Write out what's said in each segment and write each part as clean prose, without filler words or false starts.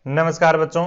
नमस्कार बच्चों,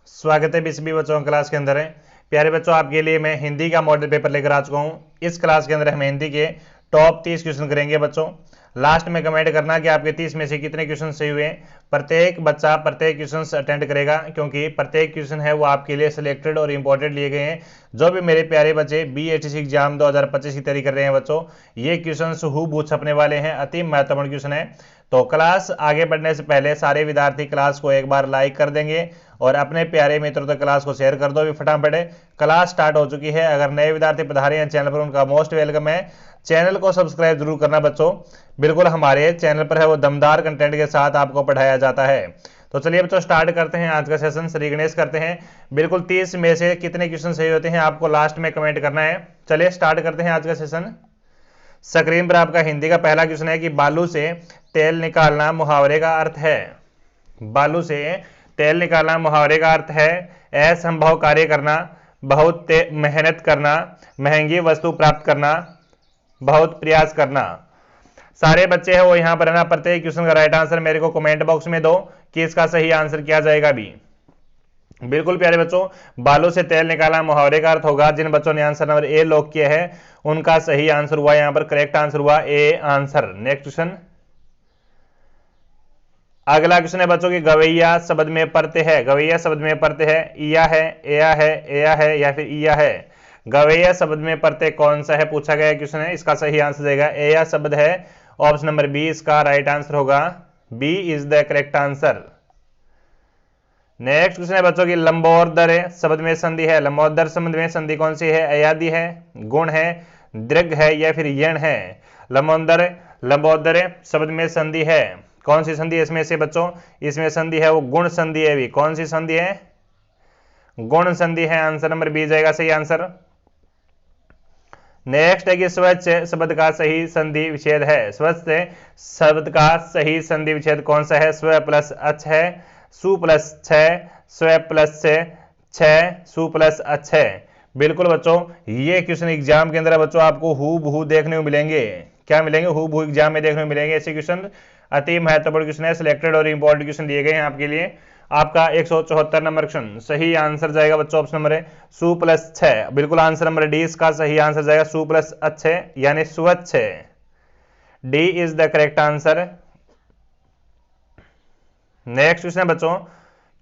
स्वागत है बीसीबी बच्चों क्लास के अंदर है। प्यारे बच्चों, आपके लिए मैं हिंदी का मॉडल पेपर लेकर आ चुका हूँ। इस क्लास के अंदर हम हिंदी के टॉप 30 क्वेश्चन करेंगे बच्चों। लास्ट में कमेंट करना कि आपके 30 में से कितने क्वेश्चन सही हुए। प्रत्येक बच्चा प्रत्येक क्वेश्चन अटेंड करेगा, क्योंकि प्रत्येक क्वेश्चन है वो आपके लिए सिलेक्टेड और इंपॉर्टेंट लिए गए हैं। जो भी मेरे प्यारे बच्चे BATC एग्जाम 2025 की तैयारी कर रहे हैं बच्चों, ये क्वेश्चन हूबहू छपने वाले हैं। अति महत्वपूर्ण क्वेश्चन है। तो क्लास आगे बढ़ने से पहले सारे विद्यार्थी क्लास को एक बार लाइक कर देंगे और अपने प्यारे मित्रों तक क्लास को शेयर कर दो भी फटाफट। क्लास स्टार्ट हो चुकी है। अगर नए विद्यार्थी पधारे हैं चैनल पर, उनका मोस्ट वेलकम है। चैनल को सब्सक्राइब जरूर करना बच्चों। बिल्कुल हमारे चैनल पर है वो दमदार कंटेंट के साथ आपको पढ़ाया जाता है। तो चलिए बच्चों, स्टार्ट करते हैं आज का सेशन। श्री गणेश करते हैं। बिल्कुल 30 में से कितने क्वेश्चन सही होते हैं आपको लास्ट में कमेंट करना है। चलिए स्टार्ट करते हैं आज का सेशन। स्क्रीन पर आपका हिंदी का पहला क्वेश्चन है कि बालू से तेल निकालना मुहावरे का अर्थ है। बालू से तेल निकालना मुहावरे का अर्थ है असंभव कार्य करना, बहुत मेहनत करना, महंगी वस्तु प्राप्त करना, बहुत प्रयास करना। सारे बच्चे हैं वो यहाँ पर है ना, प्रत्येक क्वेश्चन का राइट आंसर मेरे को कमेंट बॉक्स में दो कि इसका सही आंसर क्या जाएगा भी। बिल्कुल प्यारे बच्चों, बालू से तेल निकालना मुहावरे का अर्थ होगा। जिन बच्चों ने आंसर नंबर ए लॉक किया है उनका सही आंसर हुआ, यहाँ पर करेक्ट आंसर हुआ ए आंसर। नेक्स्ट क्वेश्चन, अगला क्वेश्चन है बच्चों की गवैया शब्द में पढ़ते हैं। गवैया शब्द में पढ़ते हैं इया है, एया है, एया है या फिर इया है। गवैया शब्द में पढ़ते कौन सा है पूछा गया क्वेश्चन है। इसका सही आंसर देगा एया शब्द है। ऑप्शन नंबर बी इसका राइट आंसर होगा। B is the correct answer. Next question है बच्चों की लंबोदर शब्द में संधि है। लंबोदर शब्द में संधि कौन सी है? अयादि है, गुण है, दीर्घ है या फिर यण है। लंबोदर शब्द में संधि है। कौन सी संधि है इसमें से बच्चों? इसमें संधि है वो गुण संधि है भी। कौन सी संधि है? गुण संधि है। आंसर नंबर बी जाएगा सही आंसर। नेक्स्ट है कि स्वच्छ शब्द का सही संधि विच्छेद है। स्वच्छ शब्द का सही संधि विच्छेद कौन सा है? स्व प्लस अच है, सु प्लस छ, स्व प्लस छ, सु प्लस अच है। बिल्कुल बच्चों, ये क्वेश्चन एग्जाम के अंदर बच्चों आपको हूबहू देखने को मिलेंगे। क्या मिलेंगे? हूबहू एग्जाम में देखने को मिलेंगे ऐसे क्वेश्चन। अति महत्वपूर्ण क्वेश्चन है, सिलेक्टेड और इंपॉर्टेंट क्वेश्चन दिए गए हैं आपके लिए। आपका 174 नंबर क्वेश्चन सही आंसर जाएगा बच्चों ऑप्शन नंबर है सु प्लस छ। बिल्कुल आंसर नंबर डी इसका सही आंसर जाएगा सु प्लस अच्छे यानी स्वच्छ। D is the correct answer. Next question बच्चों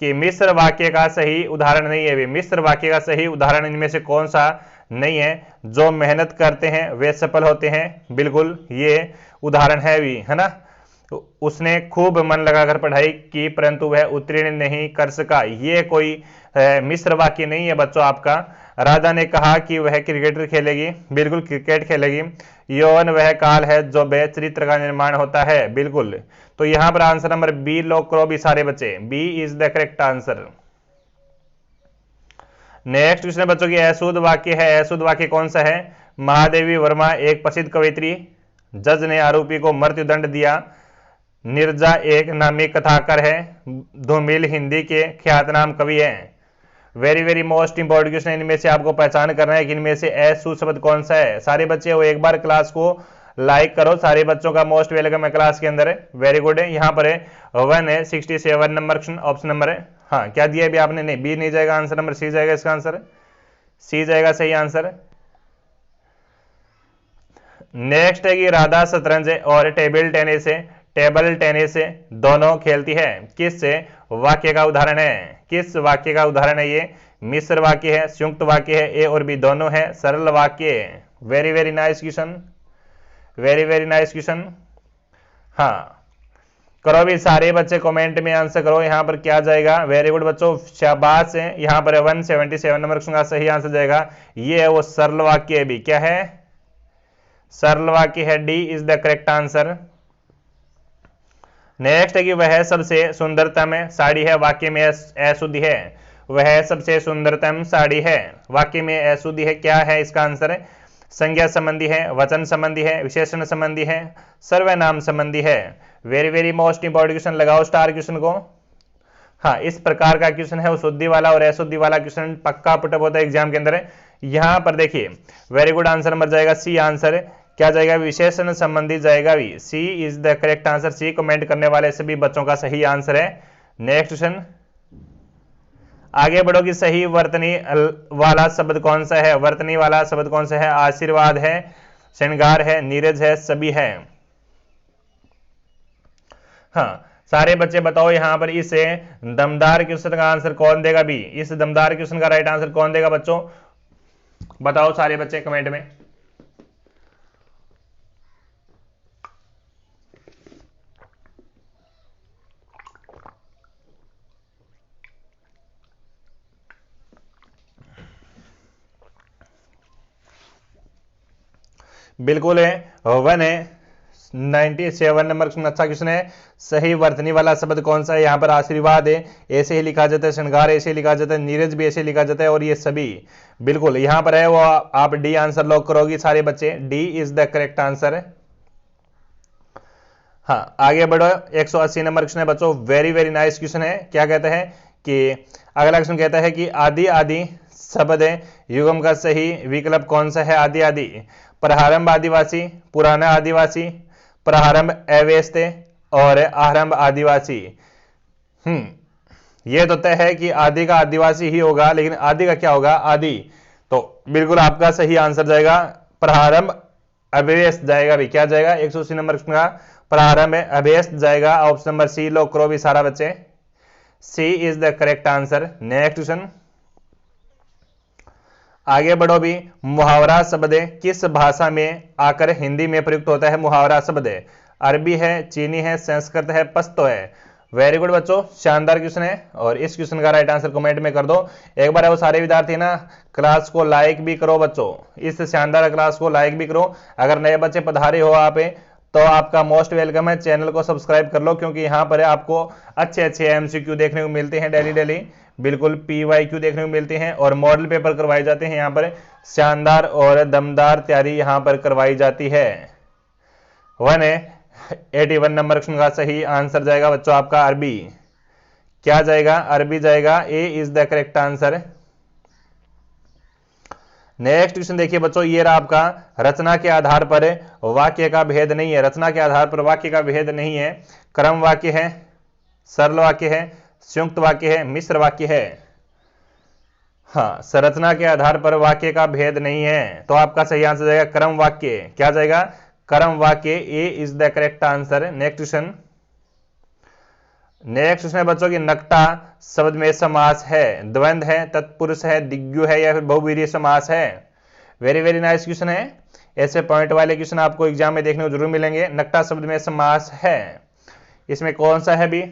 कि मिश्र वाक्य का सही उदाहरण नहीं है भी। मिश्र वाक्य का सही उदाहरण इनमें से कौन सा नहीं है? जो मेहनत करते हैं वे सफल होते हैं। बिल्कुल ये उदाहरण है भी, है ना। उसने खूब मन लगाकर पढ़ाई की परंतु वह उत्तीर्ण नहीं कर सका। ये कोई मिश्र वाक्य नहीं है बच्चों आपका। राजा ने कहा कि वह क्रिकेटर खेलेगी। बिल्कुल क्रिकेट खेलेगी। यौवन वह काल है जो बे चरित्र का निर्माण होता है। बिल्कुल। तो यहां पर आंसर नंबर बी लॉक करो भी सारे बच्चे। B is the correct answer. Next question बच्चों की अशुद्ध वाक्य है। अशुद्ध वाक्य कौन सा है? महादेवी वर्मा एक प्रसिद्ध कवयित्री। जज ने आरोपी को मृत्युदंड दिया। नीरजा एक नामी कथाकार है। धूमिल हिंदी के ख्यातनाम कवि हैं। Very very most important question. इनमें से आपको पहचान करना है कि इनमें से अशुद्ध शब्द कौन सा है। सारे बच्चे वो एक बार क्लास को लाइक करो। सारे बच्चों का मोस्ट वेलकम है क्लास के अंदर। वेरी गुड है। यहाँ पर है 167 नंबर क्वेश्चन ऑप्शन नंबर है। हाँ, क्या दिया भी आपने? नहीं, बी नहीं जाएगा आंसर नंबर, सी जाएगा इसका आंसर। सी जाएगा सही आंसर। नेक्स्ट है कि राधा शतरंज और टेबल टेनिस दोनों खेलती है। किस वाक्य का उदाहरण है? किस वाक्य का उदाहरण है ये? मिश्र वाक्य है, संयुक्त वाक्य है, ए और बी दोनों है, सरल वाक्य है। Very very nice question. Very very nice question. हाँ, करो भी सारे बच्चे कमेंट में आंसर करो। यहाँ पर क्या जाएगा? वेरी गुड बच्चों, शाबाश है। यहाँ पर 177 नंबर क्वेश्चन का सही आंसर जाएगा। ये है वो सरल वाक्य है भी। क्या है? सरल वाक्य है। D is the correct answer. Next है कि वह सबसे सुंदरतम साड़ी है। वाक्य में अशुद्धि है। वह सबसे सुंदरतम साड़ी है। वाक्य में अशुद्धि है। क्या है इसका आंसर? संज्ञा संबंधी है, वचन संबंधी है, विशेषण संबंधी है, सर्वनाम संबंधी है। Very very most important question. लगाओ स्टार क्वेश्चन को। हाँ, इस प्रकार का क्वेश्चन है वो शुद्धि वाला और अशुद्धि वाला क्वेश्चन पक्का पुटअप होता है एग्जाम के अंदर। यहां पर देखिए वेरी गुड आंसर नंबर जाएगा सी आंसर। क्या जाएगा? विशेषण संबंधी जाएगा भी। C is the correct answer. C comment करने वाले सभी बच्चों का सही आंसर है। नेक्स्ट क्वेश्चन, आगे बढ़ो कि सही वर्तनी वाला शब्द कौन सा है। वर्तनी वाला शब्द कौन सा है? आशीर्वाद है, श्रृंगार है, नीरज है, सभी है। हाँ, सारे बच्चे बताओ यहां पर इस दमदार क्वेश्चन का आंसर कौन देगा भी? इस दमदार क्वेश्चन का राइट आंसर कौन देगा बच्चों? बताओ सारे बच्चे कमेंट में। बिल्कुल है, 97 नंबर अच्छा क्वेश्चन है। सही वर्तनी वाला शब्द कौन सा है? यहाँ पर आशीर्वाद है, ऐसे ही लिखा जाता है, श्रृंगार ऐसे लिखा जाता है, नीरज भी ऐसे लिखा जाता है, और ये सभी बिल्कुल यहाँ पर है वो आप डी आंसर लॉक करोगी सारे बच्चे। D is the correct answer. हाँ, आगे बढ़ो। 180 नंबर क्वेश्चन है बच्चों, वेरी वेरी नाइस क्वेश्चन है। क्या कहता है कि अगला क्वेश्चन कहता है कि आदि आदि शब्द युगम का सही विकल्प कौन सा है? आदि आदि, प्रारंभ आदिवासी, पुराना आदिवासी, प्रारंभ अव्यस्ते और आरंभ आदिवासी। ये तो तय है कि आदि का आदिवासी ही होगा, लेकिन आदि का क्या होगा? आदि। तो बिल्कुल आपका सही आंसर जाएगा प्रारंभ अभ्यस्त जाएगा भी। क्या जाएगा? 180 नंबर का प्रारंभ अभ्यस्त जाएगा। ऑप्शन नंबर सी लॉक करो भी सारा बच्चे। C is the correct answer. Next question, आगे बढ़ो भी। मुहावरा शब्द किस भाषा में आकर हिंदी में प्रयुक्त होता है? मुहावरा शब्द अरबी है, चीनी है, संस्कृत है, पश्तो है। वेरी गुड बच्चों, शानदार क्वेश्चन है, और इस क्वेश्चन का राइट आंसर कमेंट में कर दो। एक बार वो सारे विद्यार्थी ना क्लास को लाइक भी करो बच्चों, इस शानदार क्लास को लाइक भी करो। अगर नए बच्चे पधारे हो आप तो आपका मोस्ट वेलकम है। चैनल को सब्सक्राइब कर लो, क्योंकि यहाँ पर आपको अच्छे अच्छे एमसीक्यू देखने को मिलते हैं डेली डेली, बिल्कुल पीवाईक्यू देखने को मिलते हैं, और मॉडल पेपर करवाए जाते हैं। यहाँ पर शानदार और दमदार तैयारी यहाँ पर करवाई जाती है। 181 नंबर क्वेश्चन का सही आंसर जाएगा बच्चों आपका अरबी। क्या जाएगा? अरबी जाएगा। A is the correct answer. Next question देखिए बच्चों, ये रहा आपका रचना के आधार पर वाक्य का भेद नहीं है। रचना के आधार पर वाक्य का भेद नहीं है। क्रम वाक्य है, सरल वाक्य है, संयुक्त वाक्य है, मिश्र वाक्य है। हाँ, संरचना के आधार पर वाक्य का भेद नहीं है, तो आपका सही आंसर जाएगा क्रम वाक्य। क्या जाएगा? क्रम वाक्य। A is the correct answer. Next question, next question है बच्चों की नकटा शब्द में समास है, द्वंद्व है, तत्पुरुष है, दिग्गु है, या फिर बहुवीर्य समास है। वेरी वेरी नाइस क्वेश्चन है। ऐसे पॉइंट वाले क्वेश्चन आपको एग्जाम में देखने को जरूर मिलेंगे। नकटा शब्द में समास है, इसमें कौन सा है भी?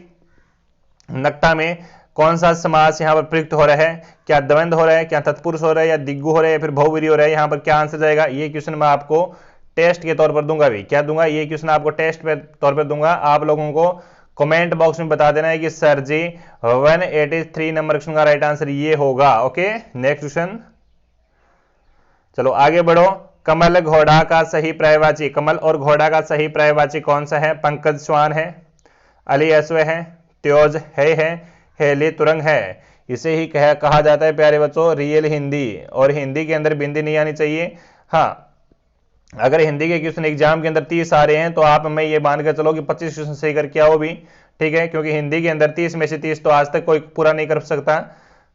नकटा में कौन सा समास यहाँ पर प्रयुक्त हो रहा है? क्या द्वंद्व हो रहा है, क्या तत्पुरुष हो रहा है, या दिग्गु हो रहा है, या फिर बहुवीर्य हो रहा है? यहाँ पर क्या आंसर जाएगा? ये क्वेश्चन मैं आपको टेस्ट के तौर पर दूंगा भी। क्या दूंगा? ये क्वेश्चन आपको टेस्ट के तौर पर दूंगा। आप लोगों को कमेंट बॉक्स में बता देना है कि सर जी 183 नंबर क्वेश्चन का राइट आंसर ये होगा। ओके, नेक्स्ट क्वेश्चन, चलो आगे बढ़ो। कमल घोड़ा का सही पर्यायवाची, कमल और घोड़ा का सही पर्यायवाची कौन सा है? पंकज श्वान है, अली अश्व है, त्योज है, हेली तुरंग है। इसे ही कहा जाता है प्यारे बच्चों रियल हिंदी, और हिंदी के अंदर बिंदी नहीं आनी चाहिए। हाँ, अगर हिंदी के क्वेश्चन एग्जाम के अंदर 30 आ रहे हैं तो आप मैं ये मान कर चलो कि 25 क्वेश्चन सही करके आओ भी, ठीक है, क्योंकि हिंदी के अंदर 30 में से 30 तो आज तक कोई पूरा नहीं कर सकता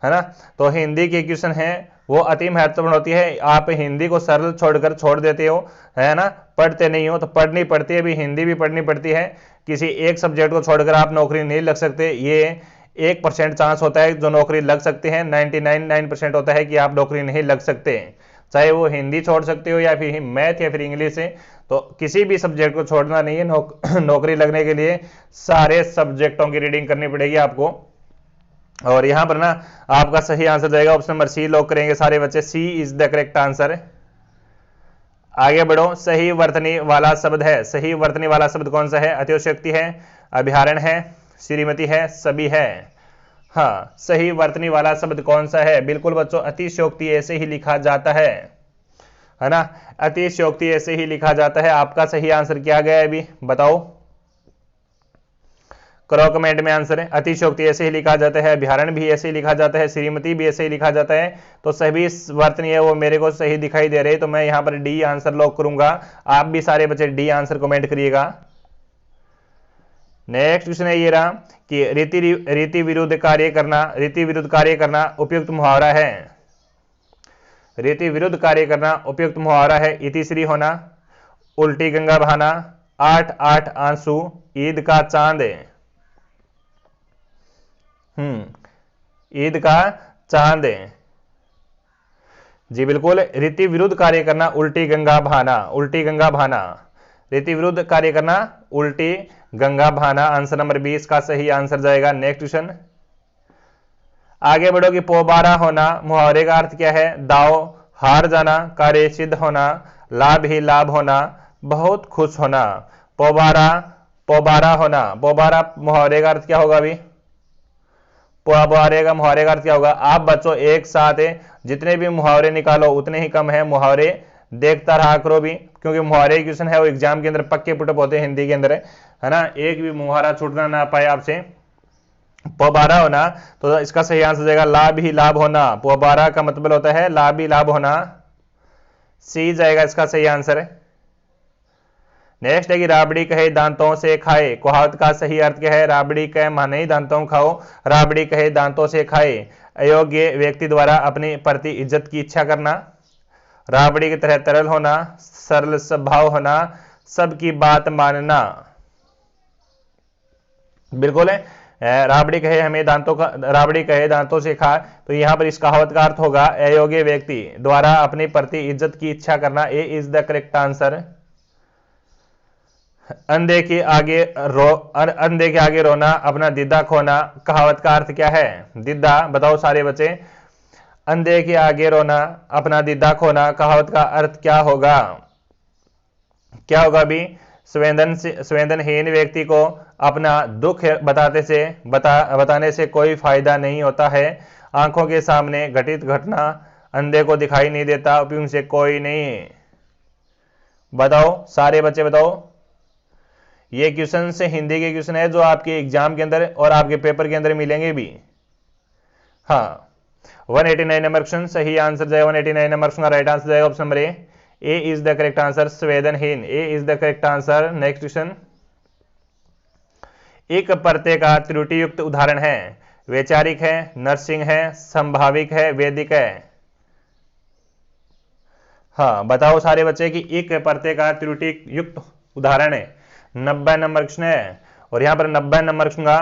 है ना। तो हिंदी के क्वेश्चन है वो अति महत्वपूर्ण होती है। आप हिंदी को सरल छोड़कर छोड़ देते हो, है ना, पढ़ते नहीं हो, तो पढ़नी पड़ती है भी, हिंदी भी पढ़नी पड़ती है। किसी एक सब्जेक्ट को छोड़कर आप नौकरी नहीं लग सकते। ये 1% चांस होता है जो नौकरी लग सकते हैं, 99% होता है कि आप नौकरी नहीं लग सकते। चाहे वो हिंदी छोड़ सकते हो या फिर मैथ या फिर इंग्लिश है, तो किसी भी सब्जेक्ट को छोड़ना नहीं है। नौकरी लगने के लिए सारे सब्जेक्टों की रीडिंग करनी पड़ेगी आपको। और यहां पर ना आपका सही आंसर जाएगा ऑप्शन नंबर सी लॉक करेंगे सारे बच्चे। C is the correct answer. आगे बढ़ो। सही वर्तनी वाला शब्द है, सही वर्तनी वाला शब्द कौन सा है? अतिशयोक्ति है, अभिहारण है, श्रीमती है, सभी है। हाँ, सही वर्तनी वाला शब्द कौन सा है? बिल्कुल बच्चों, अतिशयोक्ति ऐसे ही लिखा जाता है ना, अतिशयोक्ति ऐसे ही लिखा जाता है। आपका सही आंसर क्या गया है अभी बताओ, करो कमेंट में आंसर है। अतिशयोक्ति ऐसे ही लिखा जाता है, अभिहारण भी ऐसे ही लिखा जाता है, श्रीमती भी ऐसे ही लिखा जाता है। तो सभी वर्तनी है वो मेरे को सही दिखाई दे रहे, तो मैं यहाँ पर डी आंसर लॉक करूंगा। आप भी सारे बच्चे डी आंसर कमेंट करिएगा। नेक्स्ट क्वेश्चन है ये रहा कि रीति विरुद्ध कार्य करना उपयुक्त मुहावरा है। रीति विरुद्ध कार्य करना उपयुक्त मुहावरा है। इतिश्री होना, उल्टी गंगा बहाना, 8 आंसू, ईद का चांद। ईद का चांद। जी बिल्कुल, रीति विरुद्ध कार्य करना उल्टी गंगा बहाना, रीति विरुद्ध कार्य करना उल्टी गंगा बहाना। आंसर नंबर 20 का सही आंसर जाएगा। नेक्स्ट क्वेश्चन आगे बढ़ो कि पोबारा होना मुहावरे का अर्थ क्या है? दाव हार जाना, कार्य सिद्ध होना, लाभ ही लाभ होना, बहुत खुश होना। पोबारा होना, पोबारा मुहावरे का अर्थ क्या होगा? अभी मुहावरे का अर्थ क्या होगा? आप बच्चों एक साथ जितने भी मुहावरे निकालो उतने ही कम है। मुहावरे देखता रहा करो भी, क्योंकि मुहावरे क्वेश्चन है वो एग्जाम के अंदर पक्के पुटअप होते हैं हिंदी के अंदर, है ना। एक भी मुहावरा छूटना ना पाए आपसे। पोबारा होना, तो इसका सही आंसर जाएगा लाभ ही लाभ होना। पोबारा का मतलब होता है लाभ ही लाभ होना। सी जाएगा इसका सही आंसर। नेक्स्ट है कि राबड़ी कहे दांतों से खाए, कहावत का सही अर्थ क्या है? राबड़ी कहे माने दांतों खाओ, राबड़ी कहे दांतों से खाए। अयोग्य व्यक्ति द्वारा अपने प्रति इज्जत की इच्छा करना, राबड़ी की तरह तरल होना, सरल स्वभाव होना, सबकी बात मानना। बिल्कुल है, राबड़ी कहे दांतों से खा, तो यहां पर इस कहावत का अर्थ होगा अयोग्य व्यक्ति द्वारा अपने प्रति इज्जत की इच्छा करना। ए इज द करेक्ट आंसर। अंधे के आगे रोना, अपना दिद्दा खोना, कहावत का अर्थ क्या है? दिद्दा, बताओ सारे बच्चे। अंधे के आगे रोना, अपना दिद्दा खोना, कहावत का अर्थ क्या होगा? क्या होगा अभी? संवेदनहीन व्यक्ति को अपना दुख बताने से कोई फायदा नहीं होता है। आंखों के सामने घटित घटना अंधे को दिखाई नहीं देता, उपयुक्त से कोई नहीं। बताओ सारे बच्चे बताओ। ये क्वेश्चन से हिंदी के क्वेश्चन है जो आपके एग्जाम के अंदर और आपके पेपर के अंदर मिलेंगे भी। हाँ, 189 नंबर क्वेश्चन सही आंसर जाएगा। 189 नंबर क्वेश्चन का राइट आंसर जाएगा option number A is the correct answer. संवेदनहीन, A is the correct answer. Next question, एक प्रत्यय का त्रुटि युक्त उदाहरण है? वैचारिक है, नरसिंह है, संभाविक है, वैदिक है। हाँ बताओ सारे बच्चे कि एक प्रत्यय का त्रुटि युक्त उदाहरण है। 90 नंबर क्वेश्चन है, और यहां पर 90 नंबर क्वेश्चन का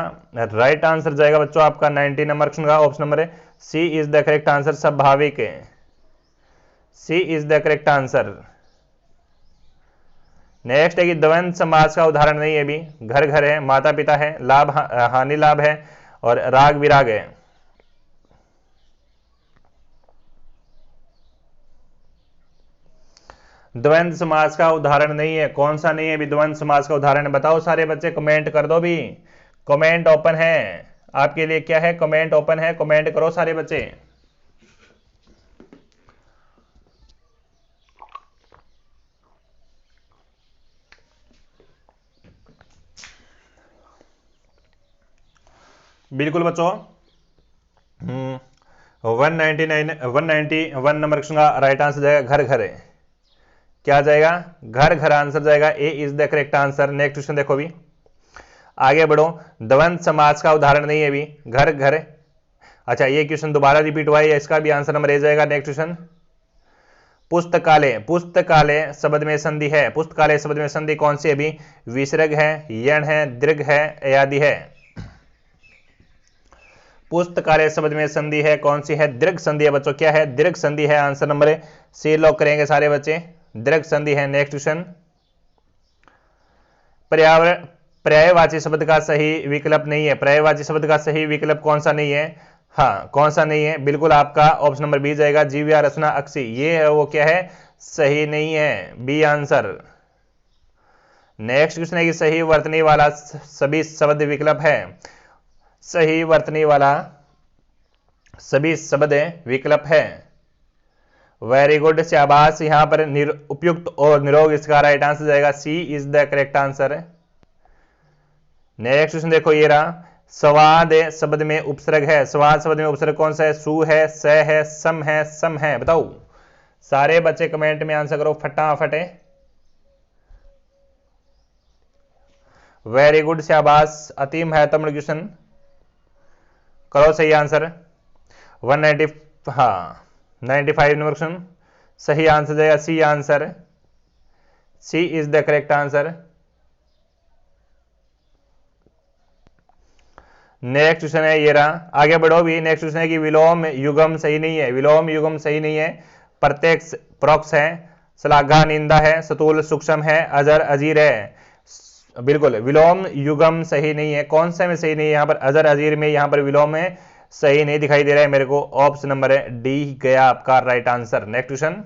राइट आंसर जाएगा बच्चों आपका 90 नंबर क्वेश्चन का option number C is the correct answer. स्वाभाविक है, C is the correct answer. Next है कि द्वंद्व समास का उदाहरण नहीं है। भी घर घर है, माता पिता है, लाभ हानि लाभ है, और राग विराग है। द्वंद्व समास का उदाहरण नहीं है, कौन सा नहीं है भी द्वंद्व समास का उदाहरण? बताओ सारे बच्चे, कमेंट कर दो भी। कमेंट ओपन है आपके लिए। क्या है? कमेंट ओपन है, कमेंट करो सारे बच्चे। बिल्कुल बच्चों। 191 नंबर क्वेश्चन का राइट आंसर जाएगा घर घर है। क्या जाएगा? घर घर आंसर जाएगा। A is the correct answer. Next question देखो भी, आगे बढ़ो। द्वंद्व समास का उदाहरण नहीं है भी घर घर। अच्छा ये क्वेश्चन दोबारा रिपीट हुआ है, इसका भी आंसर नंबर ए जाएगा। नेक्स्ट क्वेश्चन, पुस्तकालय, पुस्तकालय शब्द में संधि है। पुस्तकालय शब्द में संधि कौन सी है? भी विसर्ग है, यण है, दीर्घ है, अयादि है। पुस्तकालय शब्द में संधि है, कौन सी है? दीर्घ संधि है बच्चों। क्या है? दीर्घ संधि है। आंसर नंबर सी लॉक करेंगे सारे बच्चे, दीर्घ संधि है। नेक्स्ट क्वेश्चन, पर्यायवाची शब्द का सही विकल्प नहीं है। पर्यायवाची शब्द का सही विकल्प कौन सा नहीं है? हाँ कौन सा नहीं है? बिल्कुल आपका ऑप्शन नंबर बी जाएगा, जीव्या रचना अक्षी। ये है वो क्या है? सही नहीं है, बी आंसर। नेक्स्ट क्वेश्चन है कि सही वर्तनी वाला सभी शब्द विकल्प है। सही वर्तनी वाला सभी शब्द विकल्प है। वेरी गुड, शाबाश। यहां पर उपयुक्त और निरोग, इसका राइट आंसर जाएगा C is the correct answer. Next question देखो ये रहा, स्वाद शब्द में उपसर्ग है। स्वाद शब्द में उपसर्ग कौन सा है? सु है, स है, सम है, सम है। बताओ सारे बच्चे कमेंट में आंसर करो फटाफट। वेरी गुड, शाबाश, अति महत्वपूर्ण क्वेश्चन, करो सही आंसर। 190, हाँ 95 नंबर क्वेश्चन, सही आंसर जाएगा C answer, C is the correct answer. Next question है ये रहा, आगे बढ़ो भी। नेक्स्ट क्वेश्चन है कि विलोम युगम सही नहीं है, विलोम युगम सही नहीं है, प्रत्यक्ष प्रोक्ष है, श्लाघा निंदा है, सतुल सूक्ष्म है, अजर अजीर है। बिल्कुल विलोम युगम सही नहीं है, कौन सा में सही नहीं है? यहाँ पर अजर अजीर में यहाँ पर विलोम है, सही नहीं दिखाई दे रहा है मेरे को। ऑप्शन नंबर है डी गया आपका राइट आंसर। नेक्स्ट क्वेश्चन,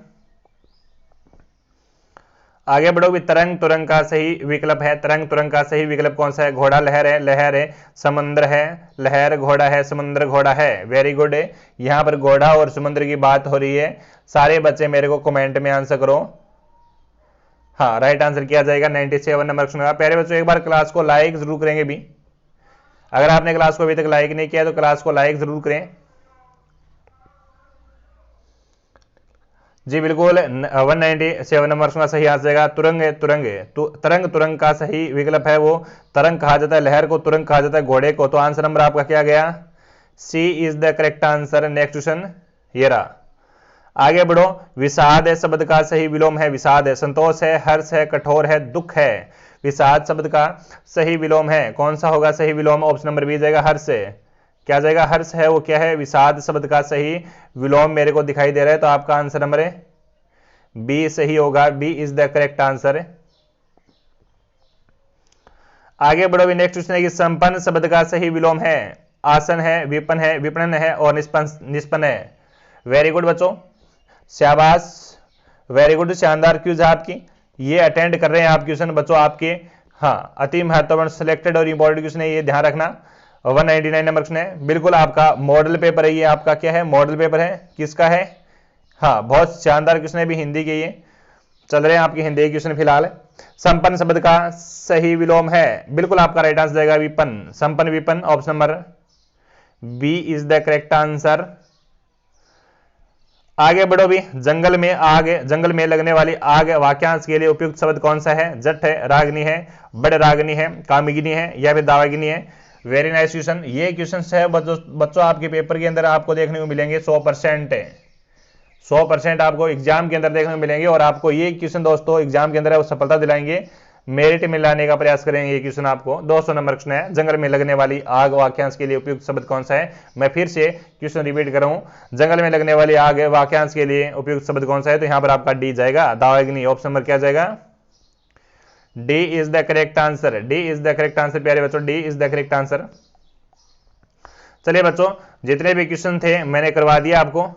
आगे बढ़ोगे। तरंग तुरंग का सही विकल्प है, तरंग तुरंग का सही विकल्प कौन सा है? घोड़ा लहर है, लहर है, समुद्र है, लहर घोड़ा है, समुद्र घोड़ा है। वेरी गुड है, यहाँ पर घोड़ा और समुद्र की बात हो रही है। सारे बच्चे मेरे को कमेंट में आंसर करो। हाँ राइट आंसर किया जाएगा 97 नंबर क्वेश्चन। प्यारे बच्चों एक बार क्लास को लाइक जरूर करेंगे भी, अगर आपने क्लास को अभी तक लाइक नहीं किया तो क्लास को लाइक जरूर करें जी। बिल्कुल 197 नंबर का सही आ जाएगा तुरंग तुरंग। तरंग तुरंग का सही विकल्प है वो तरंग कहा जाता है, लहर को तुरंग कहा जाता है, घोड़े को। तो आंसर नंबर आपका क्या गया? C is the correct answer. Next question ये रहा, आगे बढ़ो। विषाद शब्द का सही विलोम है, विषाद है, संतोष है, हर्ष है, कठोर है, दुख है। विषाद शब्द का सही विलोम है, कौन सा होगा सही विलोम? ऑप्शन नंबर बी जाएगा हर्ष है। क्या जाएगा? हर्ष है वो क्या है? विषाद शब्द का सही विलोम मेरे को दिखाई दे रहा है, तो आपका आंसर नंबर है बी सही होगा, B is the correct answer. आगे बढ़ो। नेक्स्ट क्वेश्चन है कि संपन्न शब्द का सही विलोम है, आसन है, विपन है, विपणन है और निष्पन्न है। वेरी गुड बच्चों, शाबाश, वेरी गुड, शानदार क्यूज है आपकी। ये अटेंड कर रहे हैं आप क्वेश्चन बच्चों आपके, हाँ अति महत्वपूर्ण सिलेक्टेड और इंपॉर्टेंट क्वेश्चन है, ये ध्यान रखना। 199 नंबर क्वेश्चन है, बिल्कुल आपका मॉडल पेपर है ये। आपका क्या है? मॉडल पेपर है। किसका है? हाँ बहुत शानदार क्वेश्चन है भी, हिंदी के ये चल रहे हैं आपके हिंदी के क्वेश्चन फिलहाल। संपन्न शब्द का सही विलोम है, बिल्कुल आपका राइट आंसर जाएगा विपन, संपन्न विपन। Option number B is the correct answer. आगे बढ़ो भी। जंगल में आग, जंगल में लगने वाली आग वाक्यांश के लिए उपयुक्त शब्द कौन सा है? जट है, रागनी है, बड़ रागनी है, कामिनी है या फिर दावागिनी है। Very nice question. ये क्वेश्चन है बच्चों आपके पेपर के अंदर आपको देखने को मिलेंगे 100% है, 100% आपको एग्जाम के अंदर देखने को मिलेंगे। और आपको ये क्वेश्चन दोस्तों एग्जाम के अंदर है वो सफलता दिलाएंगे, मेरिट में लाने का प्रयास करेंगे। ये क्वेश्चन आपको 200 नंबर क्वेश्चन है। जंगल में लगने वाली आग वाक्यांश के लिए उपयुक्त शब्द कौन सा है? मैं फिर से क्वेश्चन रिपीट कर रहा हूं, जंगल में लगने वाली आग वाक्यांश के लिए उपयुक्त शब्द कौन सा है? तो यहां पर आपका डी जाएगा, दावाग्नि। ऑप्शन नंबर क्या जाएगा? D is the correct answer, D is the correct answer प्यारे बच्चों, D is the correct answer. चलिए बच्चों जितने भी क्वेश्चन थे मैंने करवा दिया आपको,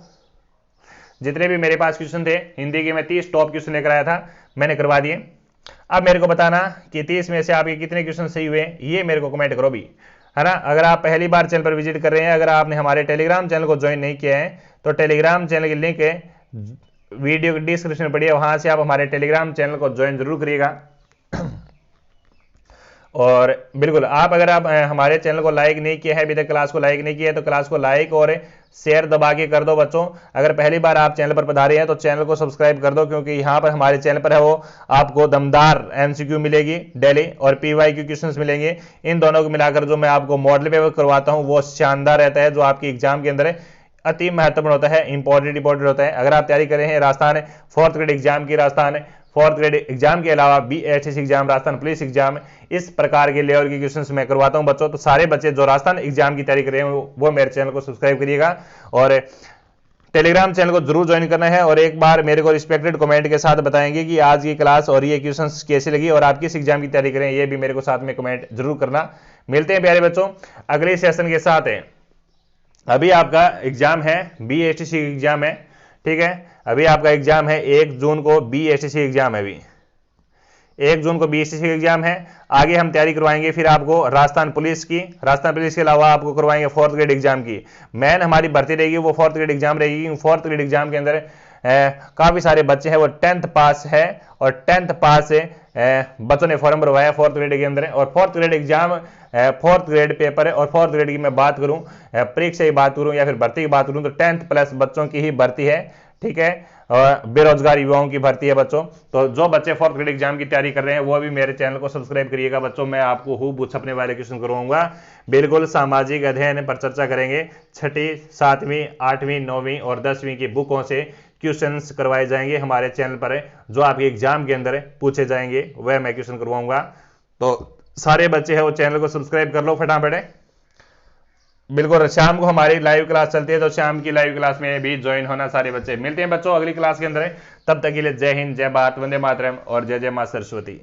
जितने भी मेरे पास क्वेश्चन थे हिंदी के मैं 30 टॉप क्वेश्चन लेकर आया था, मैंने करवा दिए। अब मेरे को बताना कि 30 में से आपके कितने क्वेश्चन सही हुए, ये मेरे को कमेंट करो भी, है ना। अगर आप पहली बार चैनल पर विजिट कर रहे हैं, अगर आपने हमारे टेलीग्राम चैनल को ज्वाइन नहीं किया है तो टेलीग्राम चैनल की लिंक वीडियो के डिस्क्रिप्शन में पड़ी है, वहां से आप हमारे टेलीग्राम चैनल को ज्वाइन जरूर करिएगा। और बिल्कुल आप अगर आप हमारे चैनल को लाइक नहीं किया है अभी तक, क्लास को लाइक नहीं किया है तो क्लास को लाइक और शेयर दबा के कर दो बच्चों। अगर पहली बार आप चैनल पर पधारे हैं तो चैनल को सब्सक्राइब कर दो, क्योंकि यहाँ पर हमारे चैनल पर है वो आपको दमदार एमसीक्यू मिलेगी डेली और पीवाईक्यू क्वेश्चंस मिलेंगे। इन दोनों को मिलाकर जो मैं आपको मॉडल पेपर करवाता हूँ वो शानदार रहता है, जो आपकी एग्जाम के अंदर अति महत्वपूर्ण होता है, इंपॉर्टेंट होता है। अगर आप तैयारी कर रहे हैं राजस्थान 4th ग्रेड एग्जाम की, राजस्थान 4th ग्रेड एग्जाम के अलावा BHSc exam, Rajasthan police exam, इस प्रकार के लेवल के क्वेश्चंस मैं करवाता हूं बच्चों। तो सारे बच्चे जो राजस्थान एग्जाम की तैयारी कर रहे हैं वो मेरे चैनल को सब्सक्राइब करिएगा और टेलीग्राम चैनल को जरूर ज्वाइन करना है। और एक बार मेरे को रिस्पेक्टेड कमेंट के साथ बताएंगे कि आज की क्लास और ये क्वेश्चंस कैसी लगी और आप किस एग्जाम की तैयारी करें, ये भी मेरे को साथ में कमेंट जरूर करना। मिलते हैं प्यारे बच्चों अगले सेशन के साथ। अभी आपका एग्जाम है बीएचएससी एग्जाम है, ठीक है। अभी आपका एग्जाम है 1 जून को बीएचएससी एग्जाम है, अभी 1 जून को बीएचएससी एग्जाम है। आगे हम तैयारी करवाएंगे फिर आपको राजस्थान पुलिस की, राजस्थान पुलिस के अलावा आपको करवाएंगे 4th ग्रेड एग्जाम की। मेन हमारी भर्ती रहेगी वो 4th ग्रेड एग्जाम रहेगी। 4th ग्रेड एग्जाम के अंदर काफी सारे बच्चे हैं वो 10th पास है और 10th पास से बच्चों ने फॉर्म भरवाया 4th ग्रेड के अंदर। और 4th grade exam 4th grade paper है और 4th ग्रेड की मैं बात करूं, परीक्षा की बात करूं या फिर भर्ती की बात करूं तो 10th प्लस बच्चों की ही भर्ती है। ठीक है, और बेरोजगार युवाओं की भर्ती है बच्चों। तो जो बच्चे फोर्थ ग्रेड एग्जाम की तैयारी कर रहे हैं वो अभी मेरे चैनल को सब्सक्राइब करिएगा बच्चों। मैं आपको हूबहू छपने वाले क्वेश्चन करवाऊंगा, बिल्कुल सामाजिक अध्ययन पर चर्चा करेंगे। 6ठी 7वीं 8वीं 9वीं और 10वीं की बुकों से क्वेश्चंस करवाए जाएंगे हमारे चैनल पर, जो आपके एग्जाम के अंदर पूछे जाएंगे वह मैं क्वेश्चन करवाऊंगा। तो सारे बच्चे हैं वो चैनल को सब्सक्राइब कर लो फटाफट। बिल्कुल, शाम को हमारी लाइव क्लास चलती है, तो शाम की लाइव क्लास में भी ज्वाइन होना सारे बच्चे। मिलते हैं बच्चों अगली क्लास के अंदर, तब तक के लिए जय हिंद, जय भारत, वंदे मातरम और जय जय मां सरस्वती।